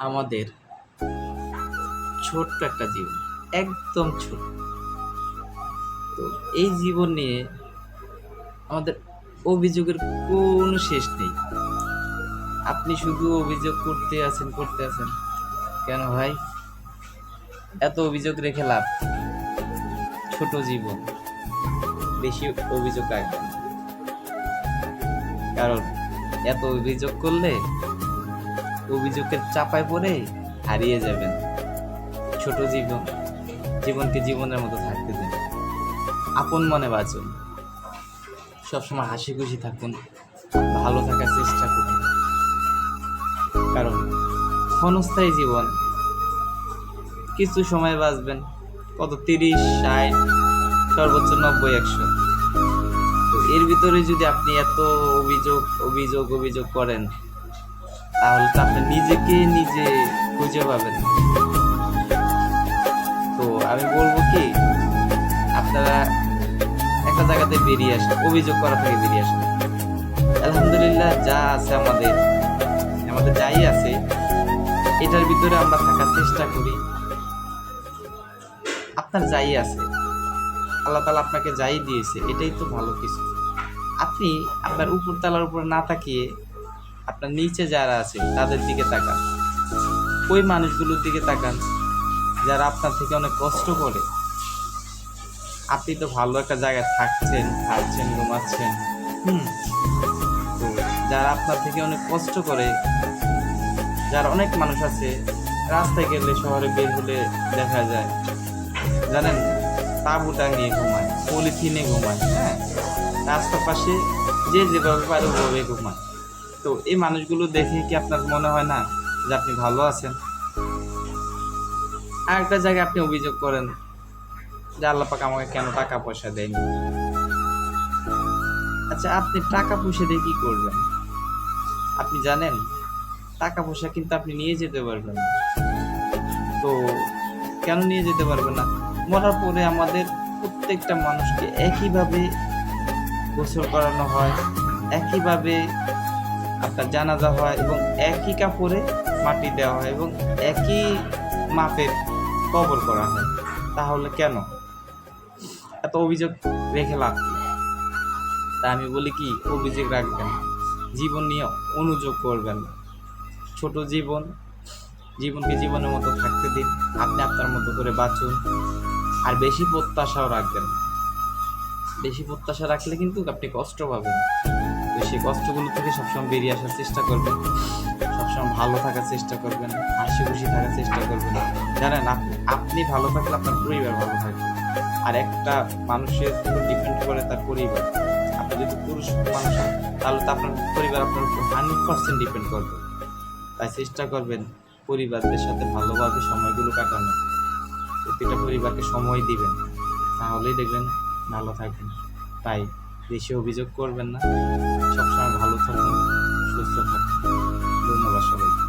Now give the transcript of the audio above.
আমাদের ছোট্ট একটা জীবন, একদম ছোট। তো এই জীবন নিয়ে আমাদের অভিযোগের কোনো শেষ নেই। আপনি শুধু অভিযোগ করতে আছেন। কেন ভাই? এত অভিযোগ রেখে লাভ কি? ছোট জীবন, বেশি অভিযোগ রাখবেন না। কারণ এত অভিযোগ করলে অভিযোগের চাপায় পড়ে হারিয়ে যাবেন। ছোট জীবনকে জীবনের মতো থাকতে দিন। আপন মনে বাঁচুন, সবসময় হাসি খুশি থাকুন, ভালো থাকার চেষ্টা করুন। কারণ ক্ষণস্থায়ী জীবন, কিছু সময় বাঁচবেন, কত 30, 60, সর্বোচ্চ 90, 100। তো এর ভিতরে যদি আপনি এত অভিযোগ করেন, তাহলে তো আপনি নিজেকে নিজে খুঁজে পাবেন না। তো আমি বলবো কি, আপনারা একটা জায়গাতে বেরিয়ে আসেন, অভিযোগ করা থেকে বেরিয়ে আসেন। আলহামদুলিল্লাহ, যা আছে আমাদের যাই আছে, এটার ভিতরে আমরা থাকার চেষ্টা করি। আপনার যাই আছে, আল্লাহ তাআলা আপনাকে যাই দিয়েছে, এটাই তো ভালো কিছু। আপনি আপনার উপর তালার উপর না তাকিয়ে আপনার নিচে যারা আছে তাদের দিকে তাকান, ওই মানুষগুলোর দিকে তাকান যারা আপনার থেকে অনেক কষ্ট করে। আপনি তো ভালো একটা জায়গায় থাকছেন, খাচ্ছেন, ঘুমাচ্ছেন, তো যারা আপনার থেকে অনেক কষ্ট করে, যার অনেক মানুষ আছে রাস্তায় গেলে, শহরে বের হলে দেখা যায়, জানেন, তাঁবু টাঙিয়ে ঘুমায়, পলিথিনে ঘুমায়, হ্যাঁ, রাস্তার পাশে যে যেভাবে পারে ওভাবে ঘুমায়। তো এই মানুষগুলো দেখে কি আপনার মনে হয় না যে আপনি ভালো আছেন? আর একটা জায়গায় আপনি অভিযোগ করেন যে আল্লাহ পাক আমাকে কেন টাকা পয়সা দেয়নি। আচ্ছা, আপনি টাকা পয়সা দিয়ে কি করবেন? আপনি জানেন টাকা পয়সা কিন্তু আপনি নিয়ে যেতে পারবেন না। তো কেন নিয়ে যেতে পারবেন না? মরার পরে আমাদের প্রত্যেকটা মানুষকে একইভাবে গোসল করানো হয়, একইভাবে আপনার জানাজা হয়, এবং একই কাপড়ে মাটি দেওয়া হয়, এবং একই মাপের কবর করা হয়। তাহলে কেন এত অভিযোগ রেখে লাভ কি? তা আমি বলি কি, অভিযোগ রাখবেন, জীবন নিয়ে অনুযোগ করবেন না। ছোট জীবনকে জীবনের মতো থাকতে দিন, আপনি আপনার মতো করে বাঁচুন। আর বেশি প্রত্যাশাও রাখবেন না। বেশি প্রত্যাশা রাখলে কিন্তু আপনি কষ্ট পাবেন। তো সেই কষ্টগুলো থেকে সবসময় বেরিয়ে আসার চেষ্টা করবেন, সবসময় ভালো থাকার চেষ্টা করবেন, হাসি খুশি থাকার চেষ্টা করবেন। জানেন, আপনি ভালো থাকলে আপনার পরিবার ভালো থাকবে। আর একটা মানুষের উপর ডিপেন্ড করে তার পরিবার। আপনি যদি পুরুষ মানুষ হন, তাহলে তো আপনার পরিবার আপনার উপর 100% ডিপেন্ড করবে। তাই চেষ্টা করবেন পরিবারদের সাথে ভালোভাবে সময়গুলো কাটানো, প্রতিটা পরিবারকে সময় দিবেন, তাহলেই দেখবেন ভালো থাকবেন। তাই বেশি অভিযোগ করবেন না, সবসময় ভালো থাকুন, সুস্থ থাকুন। ধন্যবাদ সবাইকে।